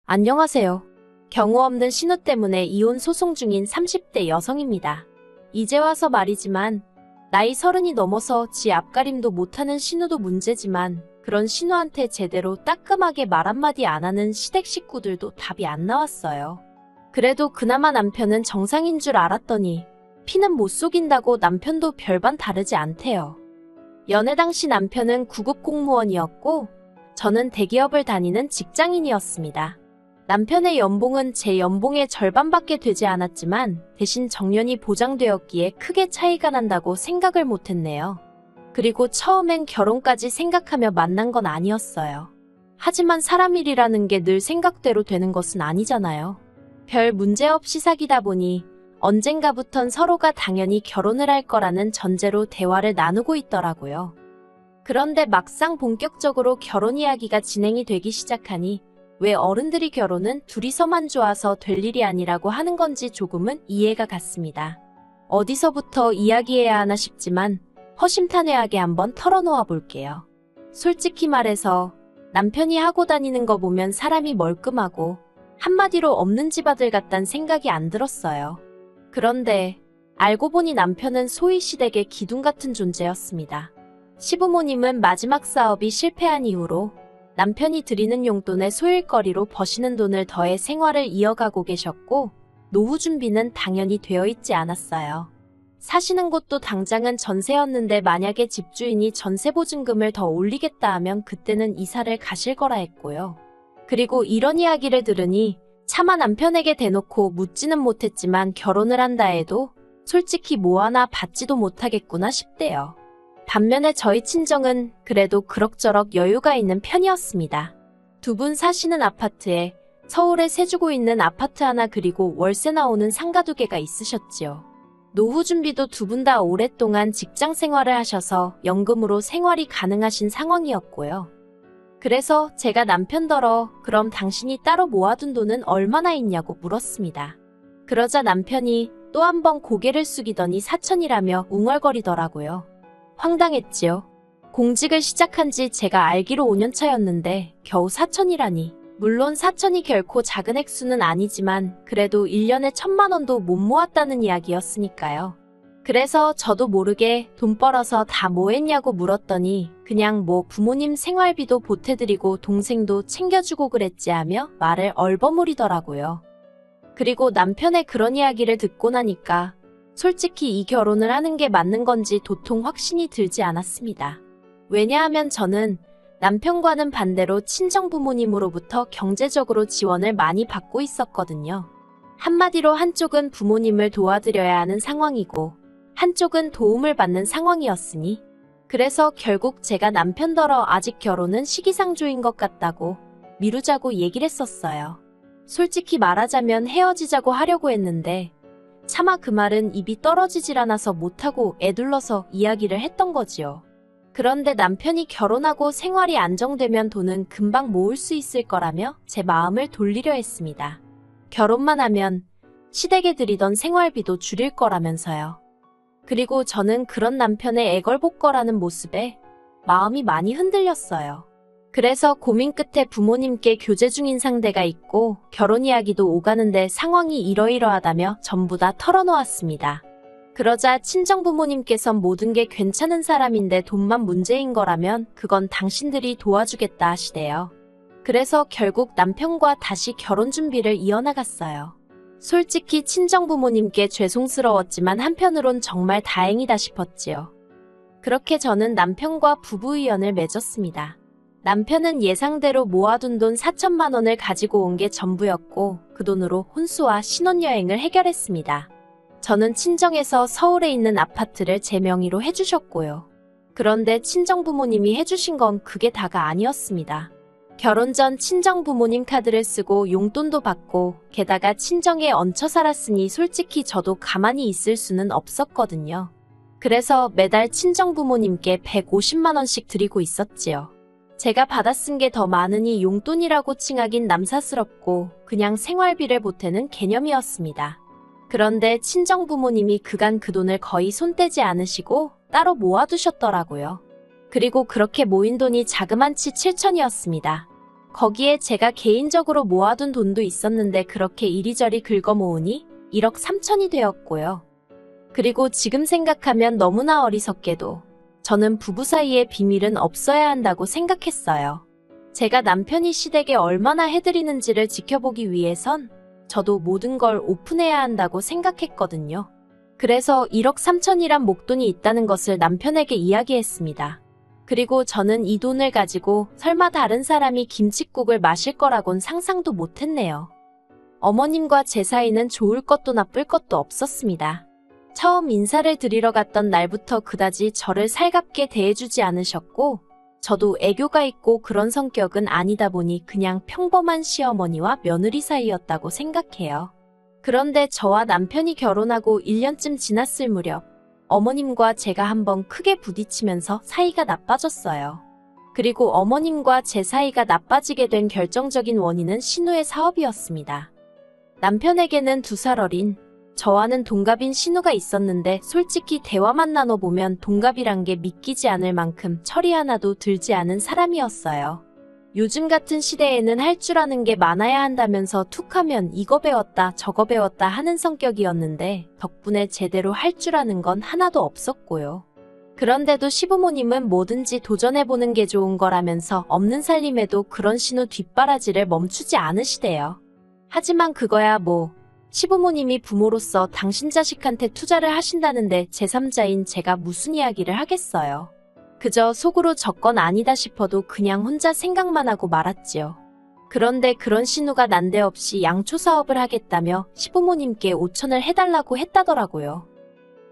안녕하세요. 경우 없는 신우 때문에 이혼 소송 중인 30대 여성입니다. 이제 와서 말이지만 나이 30이 넘어서 지 앞가림도 못하는 신우도 문제지만 그런 신우한테 제대로 따끔하게 말 한마디 안 하는 시댁 식구들도 답이 안 나왔어요. 그래도 그나마 남편은 정상인 줄 알았더니 피는 못 속인다고 남편도 별반 다르지 않대요. 연애 당시 남편은 9급 공무원이었고 저는 대기업을 다니는 직장인이었습니다. 남편의 연봉은 제 연봉의 절반밖에 되지 않았지만 대신 정년이 보장되었기에 크게 차이가 난다고 생각을 못했네요. 그리고 처음엔 결혼까지 생각하며 만난 건 아니었어요. 하지만 사람 일이라는 게 늘 생각대로 되는 것은 아니잖아요. 별 문제 없이 사귀다 보니 언젠가부턴 서로가 당연히 결혼을 할 거라는 전제로 대화를 나누고 있더라고요. 그런데 막상 본격적으로 결혼 이야기가 진행이 되기 시작하니 왜 어른들이 결혼은 둘이서만 좋아서 될 일이 아니라고 하는 건지 조금은 이해가 갔습니다. 어디서부터 이야기해야 하나 싶지만 허심탄회하게 한번 털어놓아 볼게요. 솔직히 말해서 남편이 하고 다니는 거 보면 사람이 멀끔하고 한마디로 없는 집 아들 같단 생각이 안 들었어요. 그런데 알고 보니 남편은 소위 시댁의 기둥 같은 존재였습니다. 시부모님은 마지막 사업이 실패한 이후로 남편이 드리는 용돈에 소일거리로 버시는 돈을 더해 생활을 이어가고 계셨고 노후 준비는 당연히 되어 있지 않았어요. 사시는 곳도 당장은 전세였는데 만약에 집주인이 전세보증금을 더 올리겠다 하면 그때는 이사를 가실 거라 했고요. 그리고 이런 이야기를 들으니 차마 남편에게 대놓고 묻지는 못했지만 결혼을 한다 해도 솔직히 뭐 하나 받지도 못하겠구나 싶대요. 반면에 저희 친정은 그래도 그럭저럭 여유가 있는 편이었습니다. 두 분 사시는 아파트에 서울에 세주고 있는 아파트 하나 그리고 월세 나오는 상가 2개가 있으셨지요. 노후 준비도 두 분 다 오랫동안 직장 생활을 하셔서 연금으로 생활이 가능하신 상황이었고요. 그래서 제가 남편더러 그럼 당신이 따로 모아둔 돈은 얼마나 있냐고 물었습니다. 그러자 남편이 또 한 번 고개를 숙이더니 4천이라며 웅얼거리더라고요. 황당했지요. 공직을 시작한 지 제가 알기로 5년 차였는데 겨우 4천이라니. 물론 4천이 결코 작은 액수는 아니지만 그래도 1년에 1,000만 원도 못 모았다는 이야기였으니까요. 그래서 저도 모르게 돈 벌어서 다 뭐 했냐고 물었더니 그냥 뭐 부모님 생활비도 보태드리고 동생도 챙겨주고 그랬지 하며 말을 얼버무리더라고요. 그리고 남편의 그런 이야기를 듣고 나니까 솔직히 이 결혼을 하는 게 맞는 건지 도통 확신이 들지 않았습니다. 왜냐하면 저는 남편과는 반대로 친정부모님으로부터 경제적으로 지원을 많이 받고 있었거든요. 한마디로 한쪽은 부모님을 도와드려야 하는 상황이고 한쪽은 도움을 받는 상황이었으니 그래서 결국 제가 남편더러 아직 결혼은 시기상조인 것 같다고 미루자고 얘기를 했었어요. 솔직히 말하자면 헤어지자고 하려고 했는데 차마 그 말은 입이 떨어지질 않아서 못하고 애둘러서 이야기를 했던 거지요. 그런데 남편이 결혼하고 생활이 안정되면 돈은 금방 모을 수 있을 거라며 제 마음을 돌리려 했습니다. 결혼만 하면 시댁에 드리던 생활비도 줄일 거라면서요. 그리고 저는 그런 남편의 애걸복걸하는 모습에 마음이 많이 흔들렸어요. 그래서 고민 끝에 부모님께 교제 중인 상대가 있고 결혼 이야기도 오가는데 상황이 이러이러하다며 전부 다 털어놓았습니다. 그러자 친정부모님께선 모든 게 괜찮은 사람인데 돈만 문제인 거라면 그건 당신들이 도와주겠다 하시대요. 그래서 결국 남편과 다시 결혼 준비를 이어나갔어요. 솔직히 친정부모님께 죄송스러웠지만 한편으론 정말 다행이다 싶었지요. 그렇게 저는 남편과 부부의연을 맺었습니다. 남편은 예상대로 모아둔 돈 4천만 원을 가지고 온 게 전부였고 그 돈으로 혼수와 신혼여행을 해결했습니다. 저는 친정에서 서울에 있는 아파트를 제 명의로 해주셨고요. 그런데 친정부모님이 해주신 건 그게 다가 아니었습니다. 결혼 전 친정부모님 카드를 쓰고 용돈도 받고 게다가 친정에 얹혀 살았으니 솔직히 저도 가만히 있을 수는 없었거든요. 그래서 매달 친정부모님께 150만 원씩 드리고 있었지요. 제가 받아 쓴 게 더 많으니 용돈이라고 칭하긴 남사스럽고 그냥 생활비를 보태는 개념이었습니다. 그런데 친정부모님이 그간 그 돈을 거의 손 떼지 않으시고 따로 모아두셨더라고요. 그리고 그렇게 모인 돈이 자그만치 7천이었습니다. 거기에 제가 개인적으로 모아둔 돈도 있었는데 그렇게 이리저리 긁어 모으니 1억 3천이 되었고요. 그리고 지금 생각하면 너무나 어리석게도 저는 부부 사이에 비밀은 없어야 한다고 생각했어요. 제가 남편이 시댁에 얼마나 해드리는지를 지켜보기 위해선 저도 모든 걸 오픈해야 한다고 생각했거든요. 그래서 1억 3천이란 목돈이 있다는 것을 남편에게 이야기했습니다. 그리고 저는 이 돈을 가지고 설마 다른 사람이 김칫국을 마실 거라곤 상상도 못했네요. 어머님과 제 사이는 좋을 것도 나쁠 것도 없었습니다. 처음 인사를 드리러 갔던 날부터 그다지 저를 살갑게 대해주지 않으셨고 저도 애교가 있고 그런 성격은 아니다 보니 그냥 평범한 시어머니와 며느리 사이였다고 생각해요. 그런데 저와 남편이 결혼하고 1년쯤 지났을 무렵 어머님과 제가 한번 크게 부딪히면서 사이가 나빠졌어요. 그리고 어머님과 제 사이가 나빠지게 된 결정적인 원인은 신우의 사업이었습니다. 남편에게는 2살 어린 저와는 동갑인 신우가 있었는데 솔직히 대화만 나눠보면 동갑이란 게 믿기지 않을 만큼 철이 하나도 들지 않은 사람이었어요. 요즘 같은 시대에는 할 줄 아는 게 많아야 한다면서 툭하면 이거 배웠다 저거 배웠다 하는 성격이었는데 덕분에 제대로 할 줄 아는 건 하나도 없었고요. 그런데도 시부모님은 뭐든지 도전해보는 게 좋은 거라면서 없는 살림에도 그런 신우 뒷바라지를 멈추지 않으시대요. 하지만 그거야 뭐 시부모님이 부모로서 당신 자식한테 투자를 하신다는데 제3자인 제가 무슨 이야기를 하겠어요. 그저 속으로 저건 아니다 싶어도 그냥 혼자 생각만 하고 말았지요. 그런데 그런 신우가 난데없이 양초 사업을 하겠다며 시부모님께 5천을 해달라고 했다더라고요.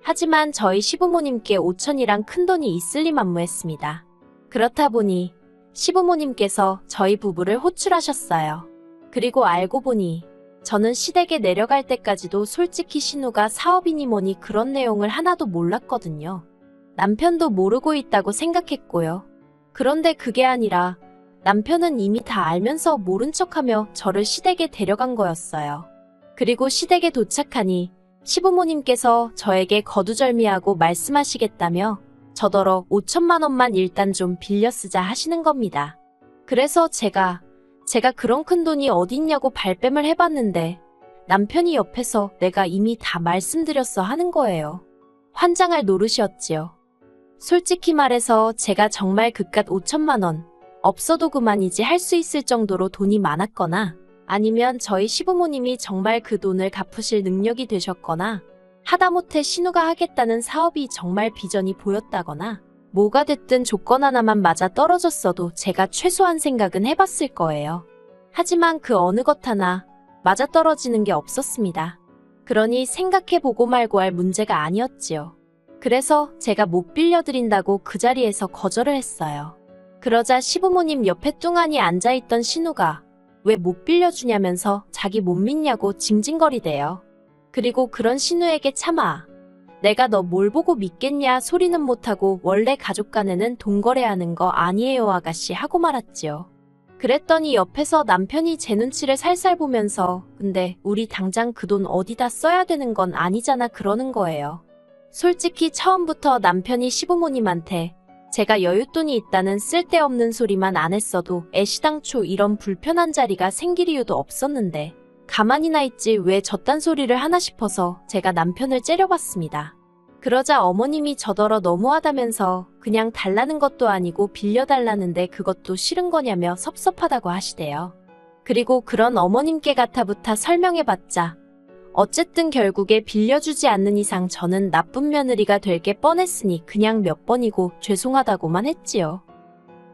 하지만 저희 시부모님께 5천이란 큰돈이 있을 리 만무했습니다. 그렇다 보니 시부모님께서 저희 부부를 호출하셨어요. 그리고 알고 보니 저는 시댁에 내려갈 때까지도 솔직히 신우가 사업이니 뭐니 그런 내용을 하나도 몰랐거든요. 남편도 모르고 있다고 생각했고요. 그런데 그게 아니라 남편은 이미 다 알면서 모른 척하며 저를 시댁에 데려간 거였어요. 그리고 시댁에 도착하니 시부모님께서 저에게 거두절미하고 말씀하시겠다며 저더러 5천만 원만 일단 좀 빌려 쓰자 하시는 겁니다. 그래서 제가 그런 큰 돈이 어딨냐고 발뺌을 해봤는데 남편이 옆에서 내가 이미 다 말씀드렸어 하는 거예요. 환장할 노릇이었지요. 솔직히 말해서 제가 정말 그깟 5천만 원 없어도 그만이지 할 수 있을 정도로 돈이 많았거나 아니면 저희 시부모님이 정말 그 돈을 갚으실 능력이 되셨거나 하다못해 신우가 하겠다는 사업이 정말 비전이 보였다거나 뭐가 됐든 조건 하나만 맞아 떨어졌어도 제가 최소한 생각은 해봤을 거예요. 하지만 그 어느 것 하나 맞아 떨어지는 게 없었습니다. 그러니 생각해보고 말고 할 문제가 아니었지요. 그래서 제가 못 빌려드린다고 그 자리에서 거절을 했어요. 그러자 시부모님 옆에 뚱하니 앉아있던 신우가 왜 못 빌려주냐면서 자기 못 믿냐고 징징거리대요. 그리고 그런 신우에게 참아 내가 너 뭘 보고 믿겠냐 소리는 못하고 원래 가족 간에는 돈 거래하는 거 아니에요 아가씨 하고 말았지요. 그랬더니 옆에서 남편이 제 눈치를 살살 보면서 근데 우리 당장 그 돈 어디다 써야 되는 건 아니잖아 그러는 거예요. 솔직히 처음부터 남편이 시부모님한테 제가 여윳돈이 있다는 쓸데없는 소리만 안 했어도 애시당초 이런 불편한 자리가 생길 이유도 없었는데 가만히나 있지 왜 저딴 소리를 하나 싶어서 제가 남편을 째려봤습니다. 그러자 어머님이 저더러 너무하다면서 그냥 달라는 것도 아니고 빌려달라는데 그것도 싫은 거냐며 섭섭하다고 하시대요. 그리고 그런 어머님께 가타부타 설명해봤자 어쨌든 결국에 빌려주지 않는 이상 저는 나쁜 며느리가 될 게 뻔했으니 그냥 몇 번이고 죄송하다고만 했지요.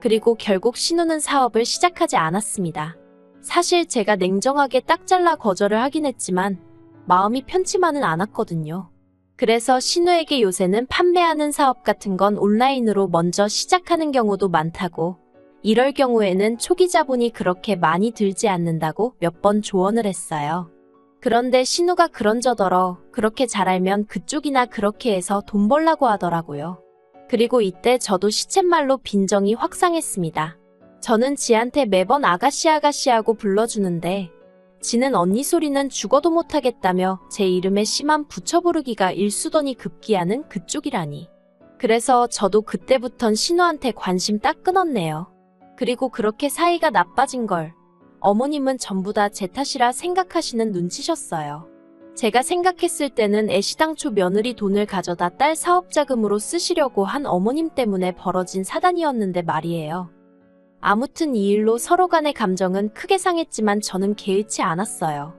그리고 결국 신우는 사업을 시작하지 않았습니다. 사실 제가 냉정하게 딱 잘라 거절을 하긴 했지만 마음이 편치만은 않았거든요. 그래서 신우에게 요새는 판매하는 사업 같은 건 온라인으로 먼저 시작하는 경우도 많다고 이럴 경우에는 초기 자본이 그렇게 많이 들지 않는다고 몇 번 조언을 했어요. 그런데 신우가 그런저더러 그렇게 잘 알면 그쪽이나 그렇게 해서 돈 벌라고 하더라고요. 그리고 이때 저도 시쳇말로 빈정이 확 상했습니다. 저는 지한테 매번 아가씨 아가씨하고 불러주는데 지는 언니 소리는 죽어도 못하겠다며 제 이름에 씨만 붙여 부르기가 일수더니 급기야는 그쪽이라니. 그래서 저도 그때부턴 신우한테 관심 딱 끊었네요. 그리고 그렇게 사이가 나빠진 걸 어머님은 전부 다 제 탓이라 생각하시는 눈치셨어요. 제가 생각했을 때는 애시당초 며느리 돈을 가져다 딸 사업자금으로 쓰시려고 한 어머님 때문에 벌어진 사단이었는데 말이에요. 아무튼 이 일로 서로 간의 감정은 크게 상했지만 저는 개의치 않았어요.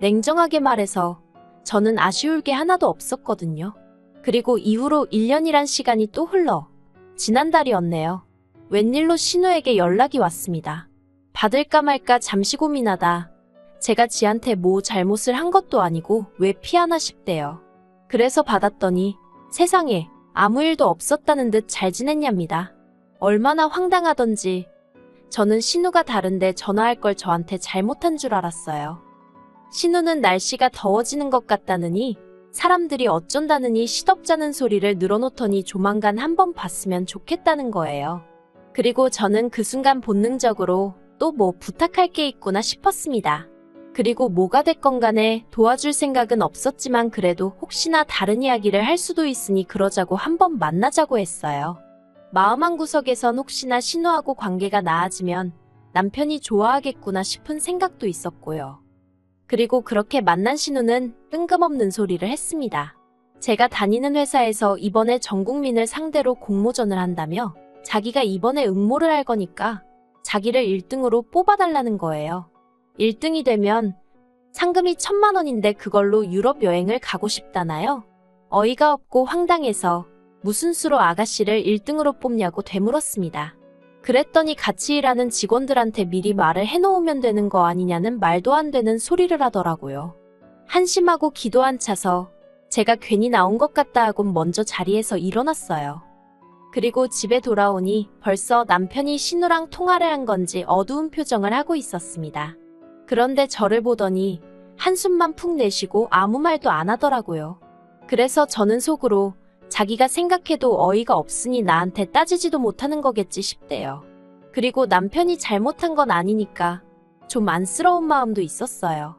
냉정하게 말해서 저는 아쉬울 게 하나도 없었거든요. 그리고 이후로 1년이란 시간이 또 흘러 지난달이었네요. 웬일로 신우에게 연락이 왔습니다. 받을까 말까 잠시 고민하다 제가 지한테 뭐 잘못을 한 것도 아니고 왜 피하나 싶대요. 그래서 받았더니 세상에 아무 일도 없었다는 듯 잘 지냈냐입니다. 얼마나 황당하던지 저는 신우가 다른데 전화할 걸 저한테 잘못한 줄 알았어요. 신우는 날씨가 더워지는 것 같다느니 사람들이 어쩐다느니 시덥잖은 소리를 늘어놓더니 조만간 한번 봤으면 좋겠다는 거예요. 그리고 저는 그 순간 본능적으로 또 뭐 부탁할 게 있구나 싶었습니다. 그리고 뭐가 됐건 간에 도와줄 생각은 없었지만 그래도 혹시나 다른 이야기를 할 수도 있으니 그러자고 한번 만나자고 했어요. 마음 한구석에선 혹시나 신우하고 관계가 나아지면 남편이 좋아하겠구나 싶은 생각도 있었고요. 그리고 그렇게 만난 신우는 뜬금없는 소리를 했습니다. 제가 다니는 회사에서 이번에 전 국민을 상대로 공모전을 한다며 자기가 이번에 응모를 할 거니까 자기를 1등으로 뽑아달라는 거예요. 1등이 되면 상금이 1,000만 원인데 그걸로 유럽 여행을 가고 싶다나요? 어이가 없고 황당해서 무슨 수로 아가씨를 1등으로 뽑냐고 되물었습니다. 그랬더니 같이 일하는 직원들한테 미리 말을 해놓으면 되는 거 아니냐는 말도 안 되는 소리를 하더라고요. 한심하고 기도 안 차서 제가 괜히 나온 것 같다 하고 먼저 자리에서 일어났어요. 그리고 집에 돌아오니 벌써 남편이 신우랑 통화를 한 건지 어두운 표정을 하고 있었습니다. 그런데 저를 보더니 한숨만 푹 내쉬고 아무 말도 안 하더라고요. 그래서 저는 속으로 자기가 생각해도 어이가 없으니 나한테 따지지도 못하는 거겠지 싶대요. 그리고 남편이 잘못한 건 아니니까 좀 안쓰러운 마음도 있었어요.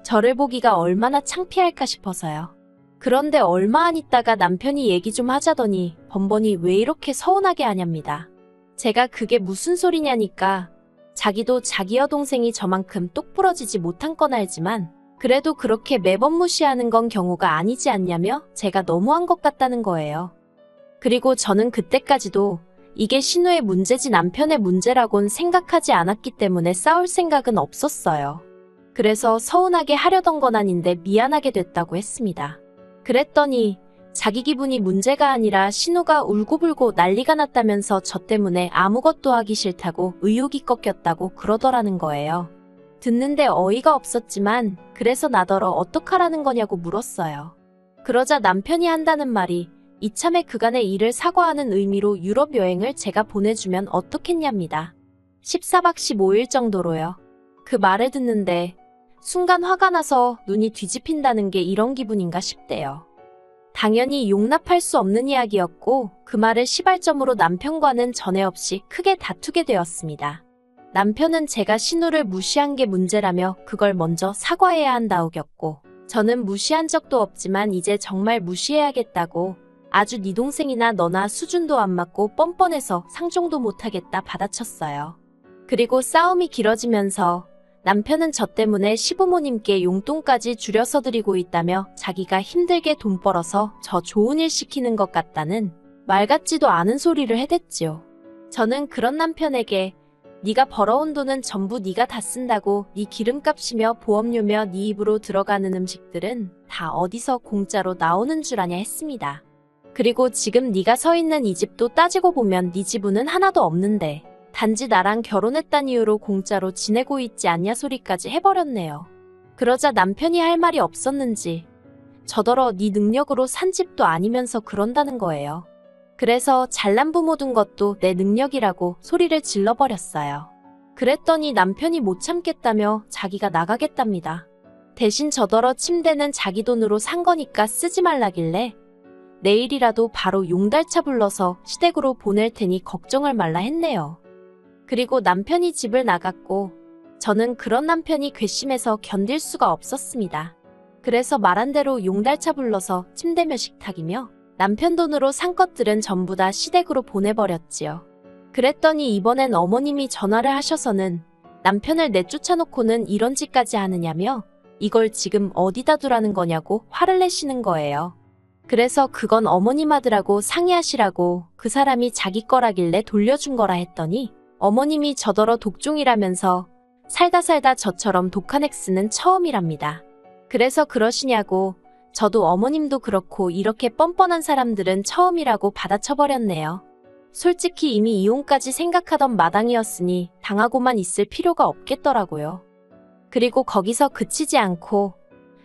저를 보기가 얼마나 창피할까 싶어서요. 그런데 얼마 안 있다가 남편이 얘기 좀 하자더니 번번이 왜 이렇게 서운하게 하냐입니다. 제가 그게 무슨 소리냐니까 자기도 자기 여동생이 저만큼 똑부러지지 못한 건 알지만 그래도 그렇게 매번 무시하는 건 경우가 아니지 않냐며 제가 너무한 것 같다는 거예요. 그리고 저는 그때까지도 이게 신우의 문제지 남편의 문제라곤 생각하지 않았기 때문에 싸울 생각은 없었어요. 그래서 서운하게 하려던 건 아닌데 미안하게 됐다고 했습니다. 그랬더니 자기 기분이 문제가 아니라 신우가 울고불고 난리가 났다면서 저 때문에 아무것도 하기 싫다고 의욕이 꺾였다고 그러더라는 거예요. 듣는데 어이가 없었지만 그래서 나더러 어떡하라는 거냐고 물었어요. 그러자 남편이 한다는 말이 이참에 그간의 일을 사과하는 의미로 유럽 여행을 제가 보내주면 어떻겠냐입니다. 14박 15일 정도로요. 그 말을 듣는데 순간 화가 나서 눈이 뒤집힌다는 게 이런 기분인가 싶대요. 당연히 용납할 수 없는 이야기였고 그 말을 시발점으로 남편과는 전에 없이 크게 다투게 되었습니다. 남편은 제가 신우를 무시한 게 문제라며 그걸 먼저 사과해야 한다우겼고 저는 무시한 적도 없지만 이제 정말 무시해야겠다고 아주 네 동생이나 너나 수준도 안 맞고 뻔뻔해서 상종도 못하겠다 받아쳤어요. 그리고 싸움이 길어지면서 남편은 저 때문에 시부모님께 용돈까지 줄여서 드리고 있다며 자기가 힘들게 돈 벌어서 저 좋은 일 시키는 것 같다는 말 같지도 않은 소리를 해댔지요. 저는 그런 남편에게 네가 벌어온 돈은 전부 네가 다 쓴다고 네 기름값이며 보험료며 네 입으로 들어가는 음식들은 다 어디서 공짜로 나오는 줄 아냐 했습니다. 그리고 지금 네가 서 있는 이 집도 따지고 보면 네 지분은 하나도 없는데 단지 나랑 결혼했단 이유로 공짜로 지내고 있지 않냐 소리까지 해버렸네요. 그러자 남편이 할 말이 없었는지 저더러 네 능력으로 산 집도 아니면서 그런다는 거예요. 그래서 잘난 부모 둔 것도 내 능력이라고 소리를 질러버렸어요. 그랬더니 남편이 못 참겠다며 자기가 나가겠답니다. 대신 저더러 침대는 자기 돈으로 산 거니까 쓰지 말라길래 내일이라도 바로 용달차 불러서 시댁으로 보낼 테니 걱정을 말라 했네요. 그리고 남편이 집을 나갔고 저는 그런 남편이 괘씸해서 견딜 수가 없었습니다. 그래서 말한 대로 용달차 불러서 침대며 식탁이며 남편 돈으로 산 것들은 전부 다 시댁으로 보내버렸지요. 그랬더니 이번엔 어머님이 전화를 하셔서는 남편을 내쫓아놓고는 이런 짓까지 하느냐며 이걸 지금 어디다 두라는 거냐고 화를 내시는 거예요. 그래서 그건 어머님 하드라고 상의하시라고 그 사람이 자기 거라길래 돌려준 거라 했더니 어머님이 저더러 독종이라면서 살다 살다 저처럼 독한 엑스는 처음이랍니다. 그래서 그러시냐고 저도 어머님도 그렇고 이렇게 뻔뻔한 사람들은 처음이라고 받아쳐버렸네요. 솔직히 이미 이혼까지 생각하던 마당이었으니 당하고만 있을 필요가 없겠더라고요. 그리고 거기서 그치지 않고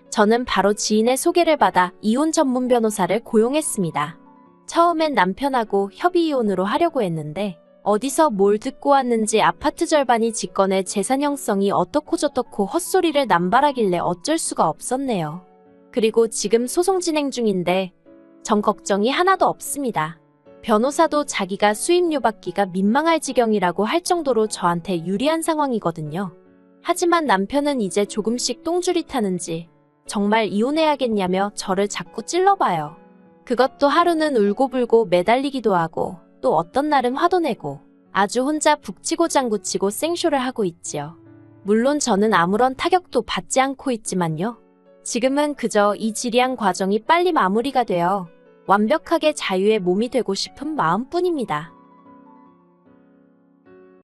저는 바로 지인의 소개를 받아 이혼 전문 변호사를 고용했습니다. 처음엔 남편하고 협의 이혼으로 하려고 했는데 어디서 뭘 듣고 왔는지 아파트 절반이 직권의 재산 형성이 어떻고 저떻고 헛소리를 남발하길래 어쩔 수가 없었네요. 그리고 지금 소송 진행 중인데 전 걱정이 하나도 없습니다. 변호사도 자기가 수임료 받기가 민망할 지경이라고 할 정도로 저한테 유리한 상황이거든요. 하지만 남편은 이제 조금씩 똥줄이 타는지 정말 이혼해야겠냐며 저를 자꾸 찔러봐요. 그것도 하루는 울고불고 매달리기도 하고 또 어떤 날은 화도 내고 아주 혼자 북치고 장구치고 생쇼를 하고 있지요. 물론 저는 아무런 타격도 받지 않고 있지만요. 지금은 그저 이 지리한 과정이 빨리 마무리가 되어 완벽하게 자유의 몸이 되고 싶은 마음뿐입니다.